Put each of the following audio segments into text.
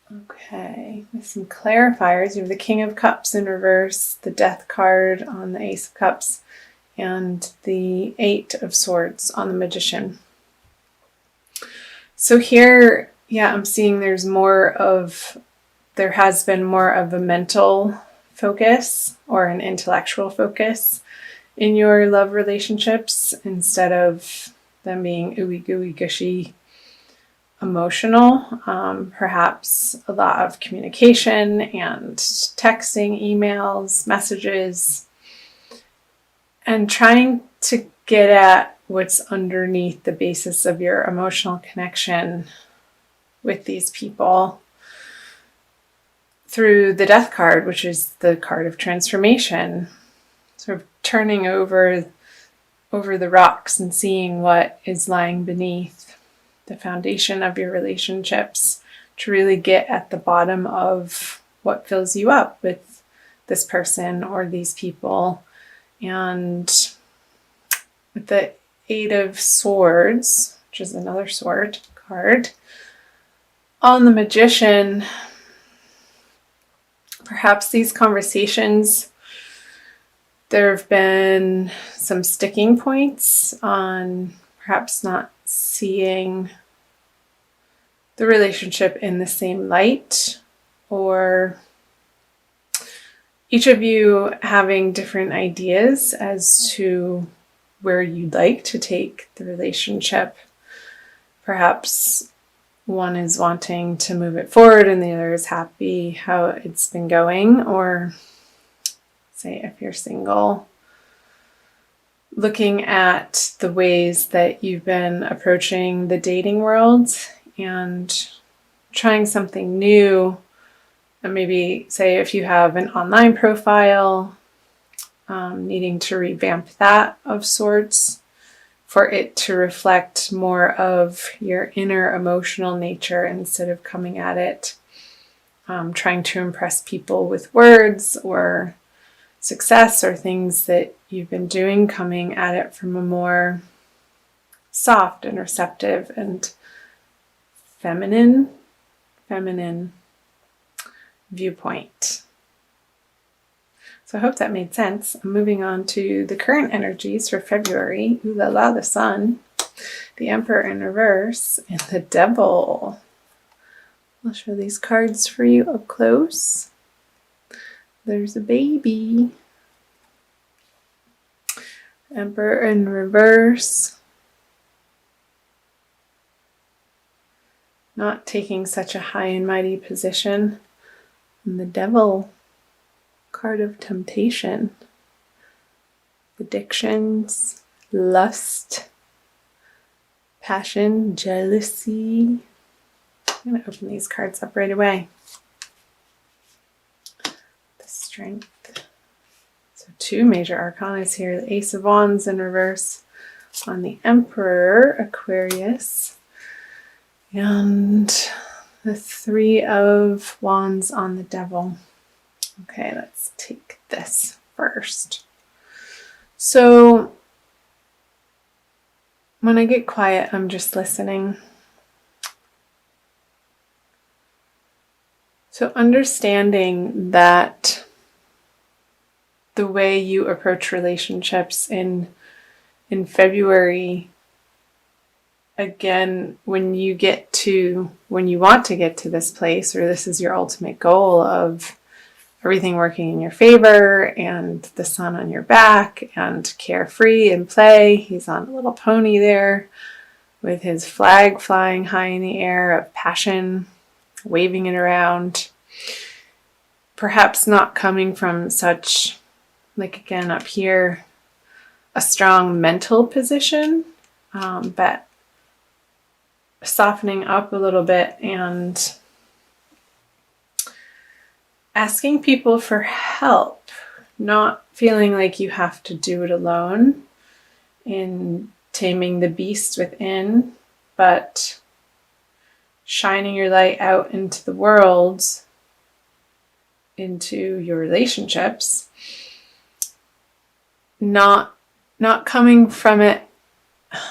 Okay, with some clarifiers, you have the King of Cups in reverse, the Death card on the Ace of Cups, and the Eight of Swords on the Magician. So here, yeah, I'm seeing there has been more of a mental focus or an intellectual focus in your love relationships instead of them being ooey gooey gushy emotional. Perhaps a lot of communication and texting, emails, messages, and trying to get at what's underneath the basis of your emotional connection with these people through the Death card, which is the card of transformation, sort of turning over the rocks and seeing what is lying beneath the foundation of your relationships to really get at the bottom of what fills you up with this person or these people. And with the Eight of Swords, which is another sword card, on the Magician, perhaps these conversations, there have been some sticking points on perhaps not seeing the relationship in the same light, or each of you having different ideas as to where you'd like to take the relationship. Perhaps one is wanting to move it forward and the other is happy how it's been going, or say if you're single, looking at the ways that you've been approaching the dating world and trying something new. And maybe say if you have an online profile, needing to revamp that of sorts for it to reflect more of your inner emotional nature instead of coming at it trying to impress people with words or success or things that you've been doing, coming at it from a more soft and receptive and feminine viewpoint. So I hope that made sense. I'm moving on to the current energies for February. Ooh la la, the Sun, the Emperor in reverse, and the Devil. I'll show these cards for you up close. There's a baby. Emperor in reverse. Not taking such a high and mighty position. And the Devil, card of temptation. Addictions, lust, passion, jealousy. I'm going to open these cards up right away. The Strength. So 2 major arcanas here. The Ace of Wands in reverse on the Emperor, Aquarius. And the 3 of Wands on the Devil. Okay, let's take this first. So when I get quiet, I'm just listening. So understanding that the way you approach relationships in February, again, when you want to get to this place, or this is your ultimate goal of everything working in your favor and the sun on your back and carefree and play. He's on a little pony there with his flag flying high in the air of passion, waving it around. Perhaps not coming from such, like again up here, a strong mental position, but softening up a little bit and asking people for help, not feeling like you have to do it alone in taming the beast within, but shining your light out into the world, into your relationships, not coming from it, I'm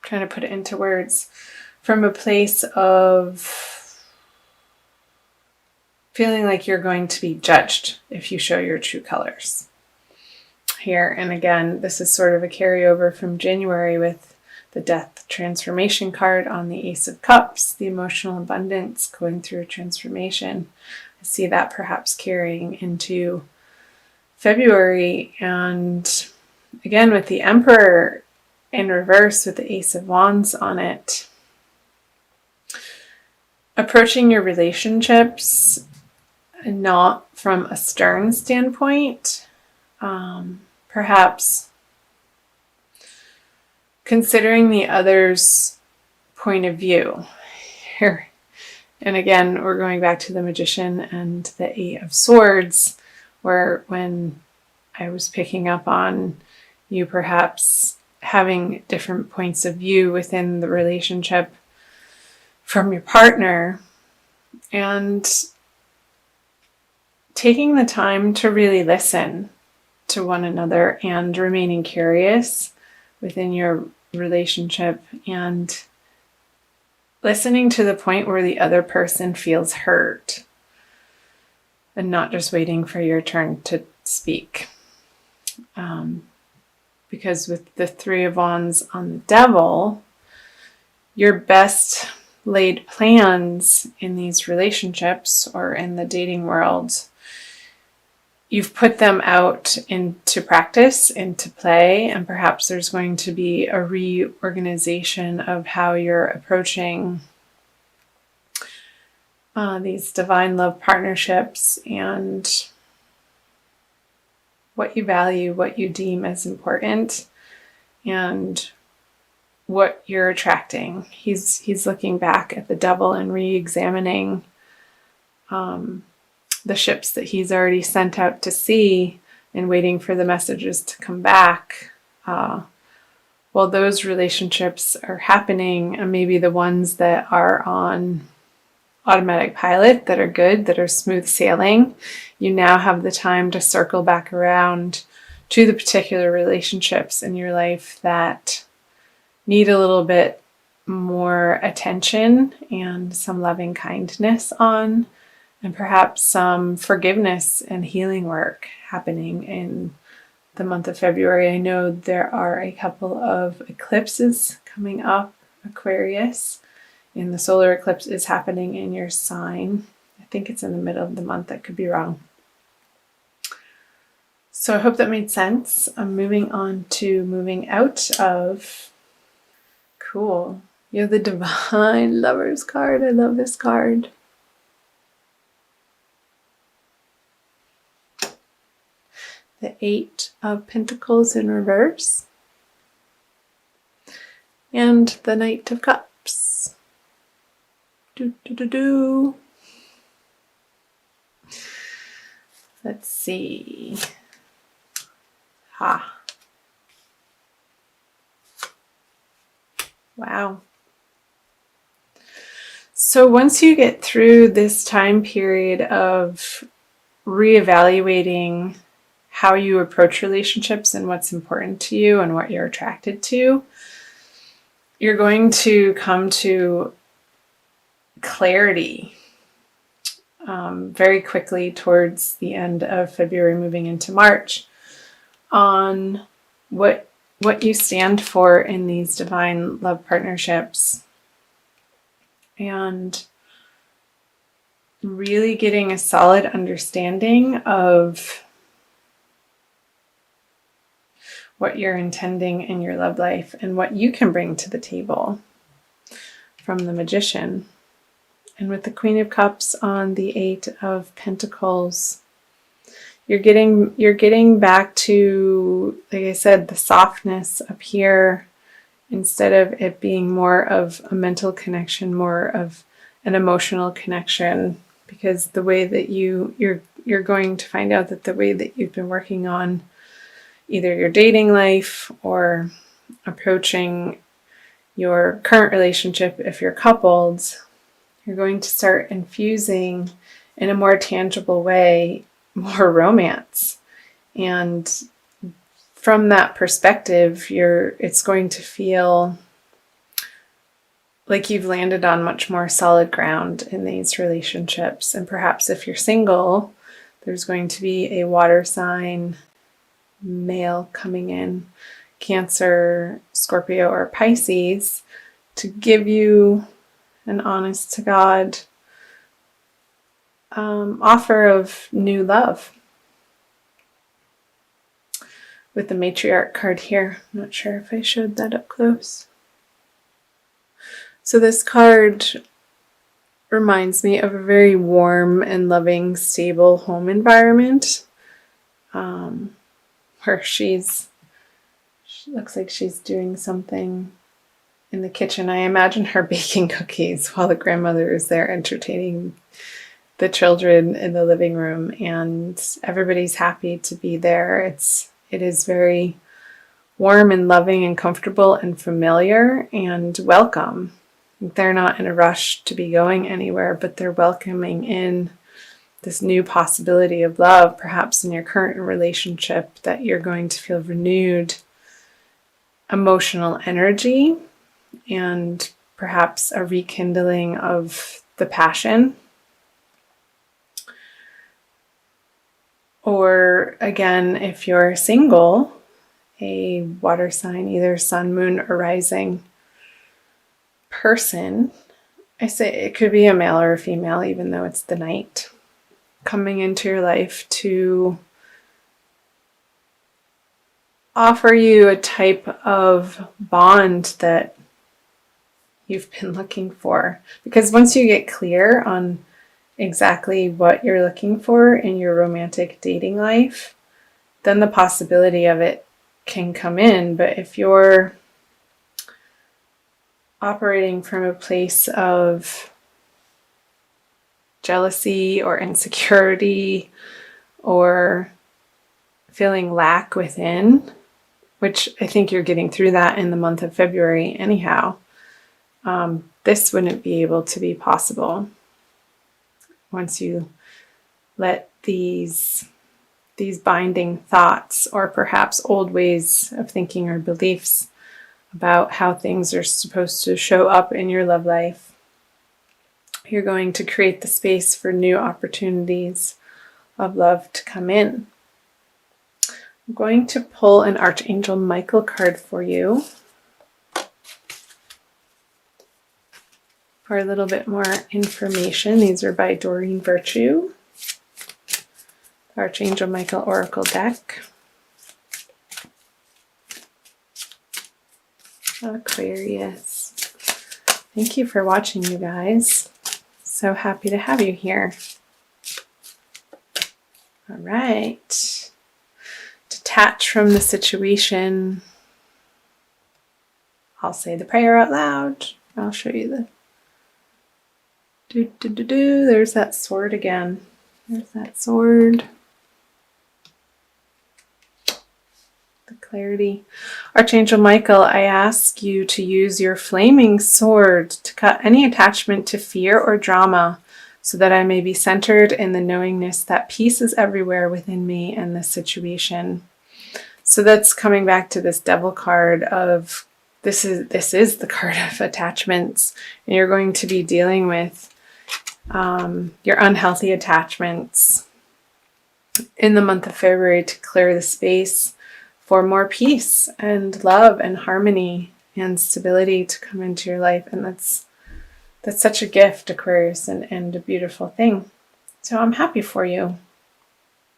trying to put it into words, from a place of feeling like you're going to be judged if you show your true colors here. And again, this is sort of a carryover from January with the death transformation card on the Ace of Cups, the emotional abundance going through a transformation. I see that perhaps carrying into February. And again, with the Emperor in reverse with the Ace of Wands on it, approaching your relationships not from a stern standpoint, perhaps considering the other's point of view here. And again, we're going back to the Magician and the Eight of Swords, where when I was picking up on you perhaps having different points of view within the relationship from your partner, and taking the time to really listen to one another and remaining curious within your relationship and listening to the point where the other person feels hurt and not just waiting for your turn to speak. Because with the Three of Wands on the Devil, your best laid plans in these relationships or in the dating world, you've put them out into practice, into play, and perhaps there's going to be a reorganization of how you're approaching these divine love partnerships and what you value, what you deem as important, and what you're attracting. He's looking back at the Devil and re-examining the ships that he's already sent out to sea and waiting for the messages to come back. While those relationships are happening, and maybe the ones that are on automatic pilot, that are good, that are smooth sailing, you now have the time to circle back around to the particular relationships in your life that need a little bit more attention and some loving kindness on, and perhaps some forgiveness and healing work happening in the month of February. I know there are a couple of eclipses coming up, Aquarius, and the solar eclipse is happening in your sign. I think it's in the middle of the month. I could be wrong. So I hope that made sense. I'm moving on to moving out of. Cool. You have the Divine Lovers card. I love this card. The Eight of Pentacles in reverse. And the Knight of Cups. Let's see. Wow. So once you get through this time period of reevaluating how you approach relationships and what's important to you and what you're attracted to, you're going to come to clarity very quickly towards the end of February, moving into March, on what you stand for in these divine love partnerships, and really getting a solid understanding of what you're intending in your love life and what you can bring to the table from the Magician. And with the Queen of Cups on the Eight of Pentacles, you're getting back to, like I said, the softness up here, instead of it being more of a mental connection, more of an emotional connection, because the way that you're going to find out that the way that you've been working on either your dating life or approaching your current relationship, if you're coupled, you're going to start infusing in a more tangible way more romance. And from that perspective, it's going to feel like you've landed on much more solid ground in these relationships. And perhaps if you're single, there's going to be a water sign male coming in, Cancer, Scorpio, or Pisces, to give you an honest to God offer of new love. With the matriarch card here. I'm not sure if I showed that up close. So this card reminds me of a very warm and loving, stable home environment, where she looks like she's doing something in the kitchen. I imagine her baking cookies while the grandmother is there entertaining the children in the living room, and everybody's happy to be there. It is very warm and loving and comfortable and familiar and welcome. They're not in a rush to be going anywhere, but they're welcoming in this new possibility of love, perhaps in your current relationship, that you're going to feel renewed emotional energy and perhaps a rekindling of the passion. Or again, if you're single, a water sign, either sun, moon, or rising person, I say it could be a male or a female, even though it's the night, coming into your life to offer you a type of bond that you've been looking for. Because once you get clear on exactly what you're looking for in your romantic dating life, then the possibility of it can come in. But if you're operating from a place of jealousy or insecurity or feeling lack within, which I think you're getting through that in the month of February anyhow, this wouldn't be able to be possible once you let these binding thoughts, or perhaps old ways of thinking or beliefs about how things are supposed to show up in your love life. You're going to create the space for new opportunities of love to come in. I'm going to pull an Archangel Michael card for you for a little bit more information. These are by Doreen Virtue. Archangel Michael Oracle deck. Aquarius. Thank you for watching, you guys. So happy to have you here. All right. Detach from the situation. I'll say the prayer out loud. I'll show you the There's that sword again. There's that sword. The clarity. Archangel Michael, I ask you to use your flaming sword to cut any attachment to fear or drama, so that I may be centered in the knowingness that peace is everywhere within me and this situation. So that's coming back to this Devil card of this is the card of attachments, and you're going to be dealing with your unhealthy attachments in the month of February to clear the space for more peace and love and harmony and stability to come into your life. And that's such a gift, Aquarius, and a beautiful thing. So I'm happy for you.